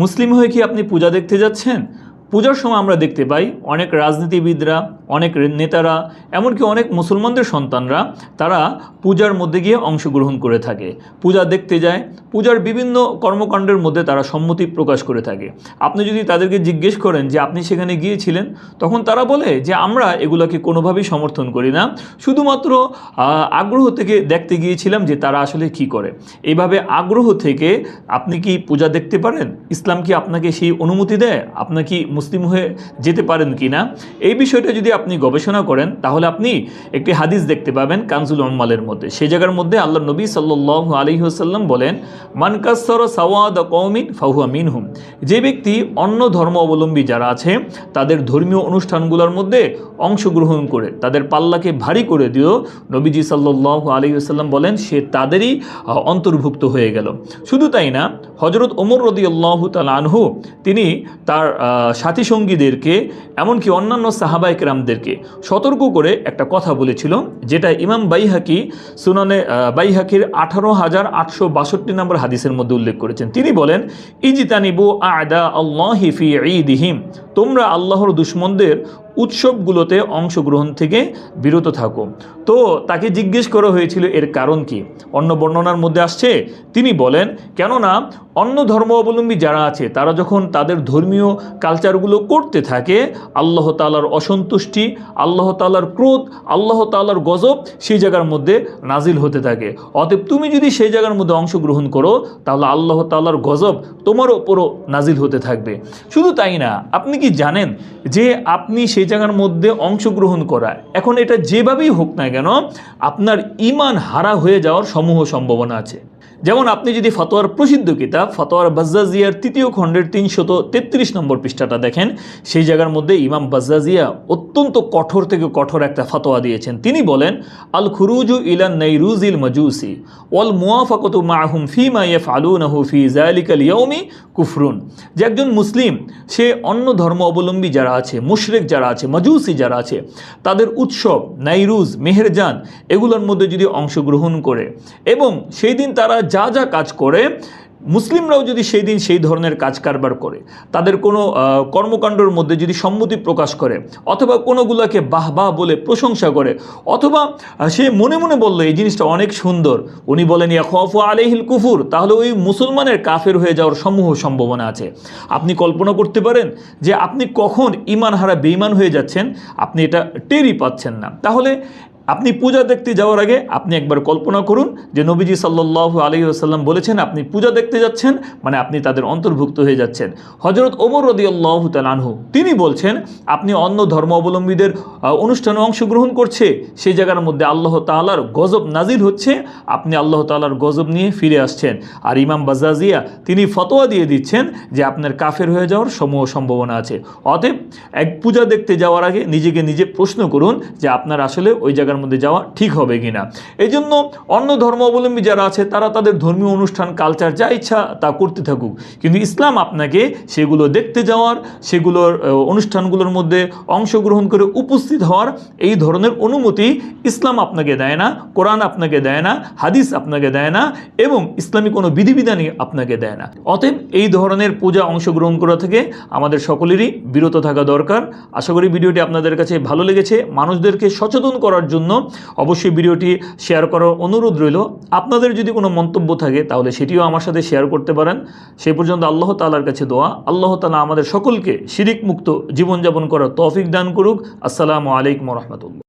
মুসলিম হয়ে কি আপনি পূজা দেখতে যাচ্ছেন? পূজার সময় আমরা দেখতে পাই অনেক রাজনীতিবিদরা, অনেক নেতারা, এমনকি অনেক মুসলমানদের সন্তানরা তারা পূজার মধ্যে গিয়ে অংশগ্রহণ করে থাকে, পূজা দেখতে যায়, পূজার বিভিন্ন কর্মকাণ্ডের মধ্যে তারা সম্মতি প্রকাশ করে থাকে। আপনি যদি তাদেরকে জিজ্ঞেস করেন যে আপনি সেখানে গিয়েছিলেন, তখন তারা বলে যে আমরা এগুলোকে কোনোভাবেই সমর্থন করি না, শুধুমাত্র আগ্রহ থেকে দেখতে গিয়েছিলাম যে তারা আসলে কি করে। এইভাবে আগ্রহ থেকে আপনি কি পূজা দেখতে পারেন? ইসলাম কি আপনাকে সেই অনুমতি দেয়? আপনার কি মুসলিম হয়ে যেতে পারেন কি না, এই বিষয়টা যদি আপনি গবেষণা করেন তাহলে আপনি একটি হাদিস দেখতে পাবেন কানজুল উম্মালের মধ্যে। সেই জায়গার মধ্যে আল্লাহ নবী সাল্লাল্লাহু আলাইহি ওয়াসাল্লাম বলেন, মান কাসসারা সাওয়াদ কওমিন ফাহুয়া মিনহুম। যে ব্যক্তি অন্য ধর্ম অবলম্বী যারা আছে তাদের ধর্মীয় অনুষ্ঠানগুলোর মধ্যে অংশগ্রহণ করে তাদের পাল্লাকে ভারী করে দিও, নবীজি সাল্লাল্লাহু আলাইহি ওয়াসাল্লাম বলেন সে তাদেরই অন্তর্ভুক্ত হয়ে গেল। শুধু তাই না, হযরত ওমর রাদিয়াল্লাহু তাআলা আনহু তিনি তার সাথী সঙ্গীদেরকে, এমনকি অন্যান্য সাহাবায়ে কেরামদেরকে সতর্ক করে একটা কথা বলেছিল, যেটা ইমাম বাইহাকি সুনানে বাইহাকির 18,862 নম্বর হাদিসের মধ্যে উল্লেখ করেছেন। তিনি বলেন, ইজতানিবু আ'দা আল্লাহি ফি ঈদিহিম, তোমরা আল্লাহর দুশমনদের উৎসবগুলোতে অংশগ্রহণ থেকে বিরত থাকো। তো তাকে জিজ্ঞেস করা হয়েছিল এর কারণ কি। অন্য বর্ণনার মধ্যে আসছে, তিনি বলেন, কেননা অন্য ধর্ম অবলম্বী যারা আছে তারা যখন তাদের ধর্মীয় কালচারগুলো করতে থাকে, আল্লাহ তাআলার অসন্তুষ্টি, আল্লাহ তাআলার ক্রোধ, আল্লাহ তাআলার গজব সেই জায়গার মধ্যে নাজিল হতে থাকে। অতএব তুমি যদি সেই জায়গার মধ্যে অংশগ্রহণ করো তাহলে আল্লাহ তাআলার গজব তোমার ওপরও নাজিল হতে থাকবে। শুধু তাই না, আপনি কি জানেন যে আপনি সেই জায়গার মধ্যে অংশগ্রহণ করা, এখন এটা যেভাবেই হোক না কেন, আপনার ঈমান হারা হয়ে যাওয়ার সমূহ সম্ভাবনা আছে। যেমন আপনি যদি ফতোয়ার প্রসিদ্ধ কিতাব ফতোয়ার বাজ্জাজিয়ার 3য় খণ্ডের 333 নম্বর পৃষ্ঠাটা দেখেন, সেই জায়গার মধ্যে ইমাম বাজ্জাজিয়া অত্যন্ত কঠোর থেকে কঠোর একটা ফতোয়া দিয়েছেন। তিনি বলেন, আল খুরুজু ইলান নাইরুজিল মাজুসি ওয়াল মুওয়াফাকাতু মাআহুম ফিমা ইয়াফআলুনাহু ফি যালিকাল ইয়াউমি কুফরুন। যে একজন মুসলিম সে অন্য ধর্ম অবলম্বী যারা আছে, মুশরিক যারা আছে, মাজুসি যারা আছে, তাদের উৎসব নাইরুজ, মেহেরজান এগুলোর মধ্যে যদি অংশগ্রহণ করে এবং সেই দিন তারা যা যা কাজ করে, মুসলিমরাও যদি সেই দিন সেই ধরনের কাজ কারবার করে, তাদের কোনো কর্মকাণ্ডের মধ্যে যদি সম্মতি প্রকাশ করে, অথবা কোনোগুলোকে বাহ বাহ বলে প্রশংসা করে, অথবা সে মনে মনে বলল এই জিনিসটা অনেক সুন্দর, উনি বলেন ইয়াখাফু আলাইহিল কুফুর, তাহলে ওই মুসলমানের কাফের হয়ে যাওয়ার সমূহ সম্ভাবনা আছে। আপনি কল্পনা করতে পারেন যে আপনি কখন ঈমান হারা বেঈমান হয়ে যাচ্ছেন, আপনি এটা টেরই পাচ্ছেন না। তাহলে আপনি পূজা দেখতে যাওয়ার আগে আপনি একবার কল্পনা করুন যে নবীজি সাল্লাল্লাহু আলাইহি ওয়াসাল্লাম বলেছেন আপনি পূজা দেখতে যাচ্ছেন মানে আপনি তাদের অন্তর্ভুক্ত হয়ে যাচ্ছেন। হযরত ওমর রাদিয়াল্লাহু তাআলা আনহু তিনি বলছেন, আপনি অন্য ধর্মাবলম্বীদের অনুষ্ঠানে অংশগ্রহণ করছে, সেই জায়গার মধ্যে আল্লাহ তাআলার গজব নাজিল হচ্ছে, আপনি আল্লাহ তাআলার গজব নিয়ে ফিরে আসছেন। আর ইমাম বাজ্জাজিয়া তিনি ফতোয়া দিয়ে দিচ্ছেন যে আপনার কাফের হয়ে যাওয়ার সমূহ সম্ভাবনা আছে। অতএব এক পূজা দেখতে যাওয়ার আগে নিজেকে নিজে প্রশ্ন করুন যে আপনার আসলে ওই জায়গার মধ্যে যাওয়া ঠিক হবে কিনা। এই জন্য অন্য ধর্ম অবলম্বী যারা আছে তারা তাদের ধর্মীয় অনুষ্ঠান কালচার যা ইচ্ছা তা করতে থাকুক, কিন্তু ইসলাম আপনাকে সেগুলো দেখতে যাওয়ার, সেগুলোর অনুষ্ঠানগুলোর মধ্যে অংশগ্রহণ করে উপস্থিত হওয়ার এই ধরনের অনুমতি ইসলাম আপনাকে দেয় না, কোরআন আপনাকে দেয় না, হাদিস আপনাকে দেয় না, এবং ইসলামী কোনো বিধিবিধানই আপনাকে দেয় না। অতএব এই ধরনের পূজা অংশগ্রহণ করা থেকে আমাদের সকলেরই বিরত থাকা দরকার। আশা করি ভিডিওটি আপনাদের কাছে ভালো লেগেছে। মানুষদেরকে সচেতন করার জন্য অবশ্যই ভিডিওটি শেয়ার করার অনুরোধ রইল। আপনাদের যদি কোনো মন্তব্য থাকে তাহলে সেটিও আমার সাথে শেয়ার করতে পারেন। সেই পর্যন্ত আল্লাহ তাআলার কাছে দোয়া, আল্লাহ তাআলা আমাদের সকলকে শিরিক মুক্ত জীবনযাপন করার তৌফিক দান করুক। আসসালামু আলাইকুম ওয়া রাহমাতুল্লাহ।